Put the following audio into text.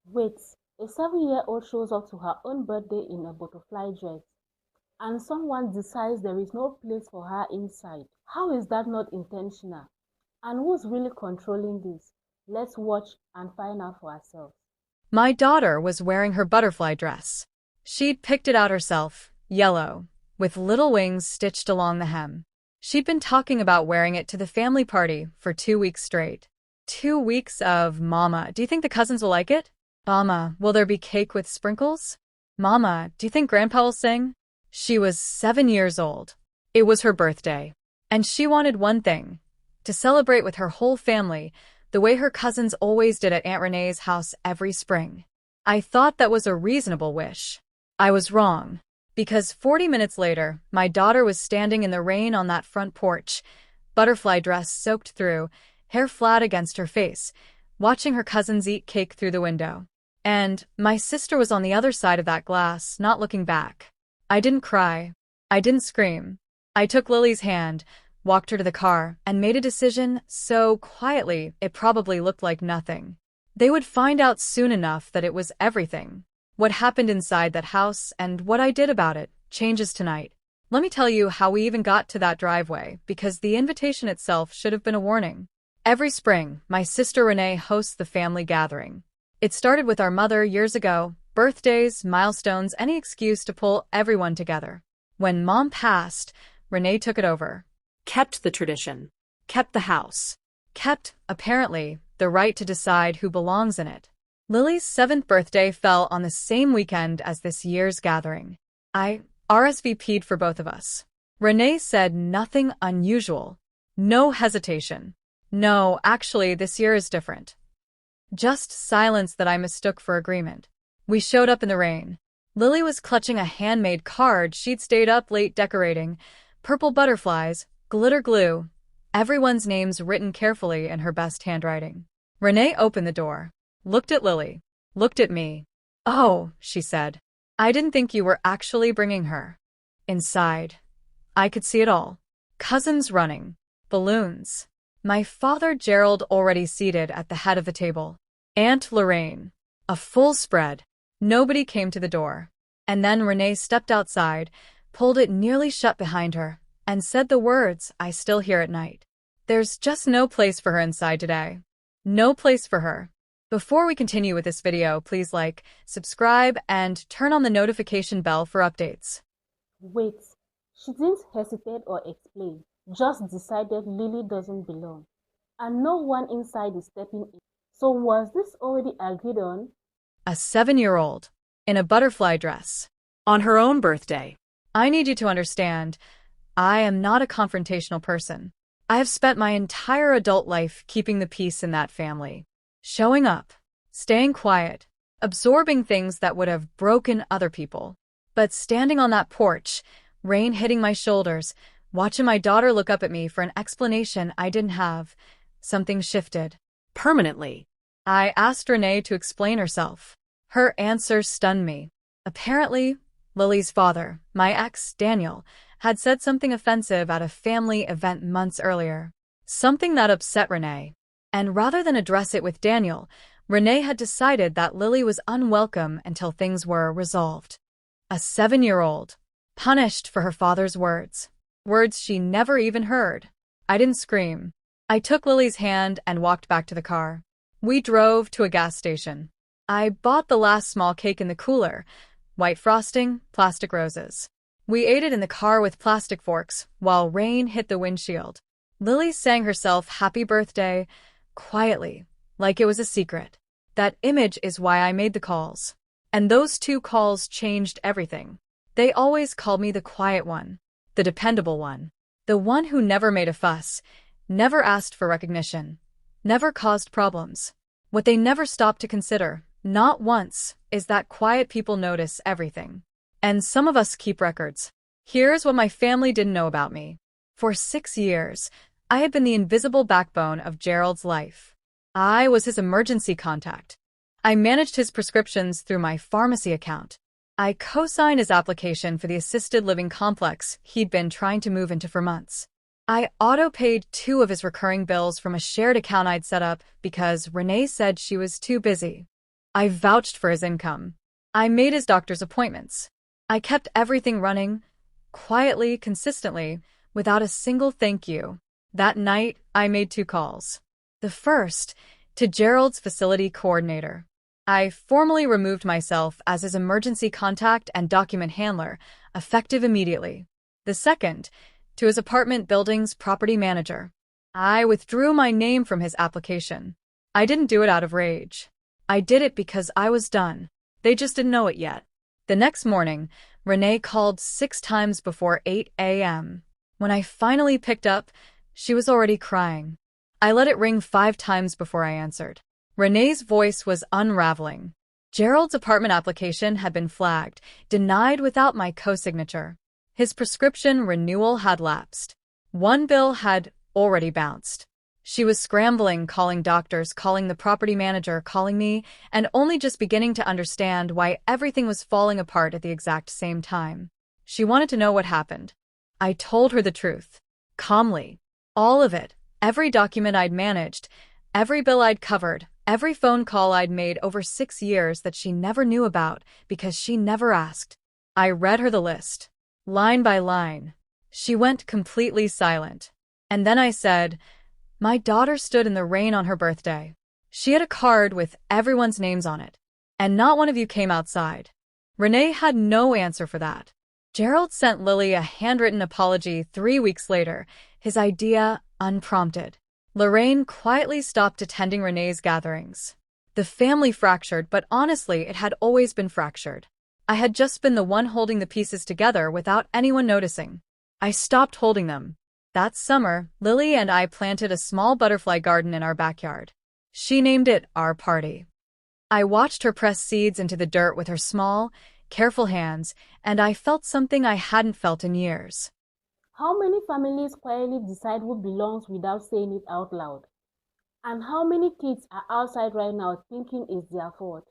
Wait, a 7-year-old shows up to her own birthday in a butterfly dress, and someone decides there is no place for her inside. How is that not intentional? And who's really controlling this? Let's watch and find out for ourselves. My daughter was wearing her butterfly dress. She'd picked it out herself, yellow, with little wings stitched along the hem. She'd been talking about wearing it to the family party for 2 weeks straight. 2 weeks of, Mama, do you think the cousins will like it? Mama, will there be cake with sprinkles? Mama, do you think Grandpa will sing? She was 7 years old. It was her birthday. And she wanted one thing, to celebrate with her whole family, the way her cousins always did at Aunt Renee's house every spring. I thought that was a reasonable wish. I was wrong, because 40 minutes later, my daughter was standing in the rain on that front porch, butterfly dress soaked through, hair flat against her face, watching her cousins eat cake through the window. And my sister was on the other side of that glass, not looking back. I didn't cry. I didn't scream. I took Lily's hand, walked her to the car, and made a decision so quietly it probably looked like nothing. They would find out soon enough that it was everything. What happened inside that house and what I did about it changes tonight. Let me tell you how we even got to that driveway, because the invitation itself should have been a warning. Every spring, my sister Renee hosts the family gathering. It started with our mother years ago, birthdays, milestones, any excuse to pull everyone together. When Mom passed, Renee took it over. Kept the tradition. Kept the house. Kept, apparently, the right to decide who belongs in it. Lily's 7th birthday fell on the same weekend as this year's gathering. I RSVP'd for both of us. Renee said nothing unusual. No hesitation. No, actually, this year is different. Just silence that I mistook for agreement. We showed up in the rain. Lily was clutching a handmade card she'd stayed up late decorating. Purple butterflies, glitter glue, everyone's names written carefully in her best handwriting. Renee opened the door, looked at Lily, looked at me. Oh, she said. I didn't think you were actually bringing her. Inside, I could see it all. Cousins running, balloons. My father Gerald already seated at the head of the table. Aunt Lorraine. A full spread. Nobody came to the door. And then Renee stepped outside, pulled it nearly shut behind her, and said the words I still hear at night. There's just no place for her inside today. No place for her. Before we continue with this video, please like, subscribe, and turn on the notification bell for updates. Wait, she didn't hesitate or explain, just decided Lily doesn't belong. And no one inside is stepping in. So was this already agreed on? A 7-year-old, in a butterfly dress, on her own birthday. I need you to understand, I am not a confrontational person. I have spent my entire adult life keeping the peace in that family. Showing up, staying quiet, absorbing things that would have broken other people. But standing on that porch, rain hitting my shoulders, watching my daughter look up at me for an explanation I didn't have, something shifted. Permanently. I asked Renee to explain herself. Her answer stunned me. Apparently, Lily's father, my ex, Daniel, had said something offensive at a family event months earlier. Something that upset Renee. And rather than address it with Daniel, Renee had decided that Lily was unwelcome until things were resolved. A 7-year-old, punished for her father's words. Words she never even heard. I didn't scream. I took Lily's hand and walked back to the car. We drove to a gas station. I bought the last small cake in the cooler. White frosting, plastic roses. We ate it in the car with plastic forks while rain hit the windshield. Lily sang herself happy birthday, quietly, like it was a secret. That image is why I made the calls. And those 2 calls changed everything. They always called me the quiet one, the dependable one, the one who never made a fuss, never asked for recognition, never caused problems. What they never stopped to consider, not once, is that quiet people notice everything. And some of us keep records. Here's what my family didn't know about me. For 6 years, I had been the invisible backbone of Gerald's life. I was his emergency contact. I managed his prescriptions through my pharmacy account. I co-signed his application for the assisted living complex he'd been trying to move into for months. I auto-paid 2 of his recurring bills from a shared account I'd set up because Renee said she was too busy. I vouched for his income. I made his doctor's appointments. I kept everything running, quietly, consistently, without a single thank you. That night, I made 2 calls. The first, to Gerald's facility coordinator. I formally removed myself as his emergency contact and document handler, effective immediately. The second, to his apartment building's property manager. I withdrew my name from his application. I didn't do it out of rage. I did it because I was done. They just didn't know it yet. The next morning, Renee called 6 times before 8 a.m. When I finally picked up, she was already crying. I let it ring 5 times before I answered. Renee's voice was unraveling. Gerald's apartment application had been flagged, denied without my co-signature. His prescription renewal had lapsed. One bill had already bounced. She was scrambling, calling doctors, calling the property manager, calling me, and only just beginning to understand why everything was falling apart at the exact same time. She wanted to know what happened. I told her the truth. Calmly. All of it. Every document I'd managed, every bill I'd covered, every phone call I'd made over 6 years that she never knew about because she never asked. I read her the list. Line by line. She went completely silent. And then I said, "My daughter stood in the rain on her birthday. She had a card with everyone's names on it. And not one of you came outside." Renee had no answer for that. Gerald sent Lily a handwritten apology 3 weeks later, his idea unprompted. Lorraine quietly stopped attending Renee's gatherings. The family fractured, but honestly, it had always been fractured. I had just been the one holding the pieces together without anyone noticing. I stopped holding them. That summer, Lily and I planted a small butterfly garden in our backyard. She named it Our Party. I watched her press seeds into the dirt with her small, careful hands, and I felt something I hadn't felt in years. How many families quietly decide who belongs without saying it out loud? And how many kids are outside right now thinking it's their fault?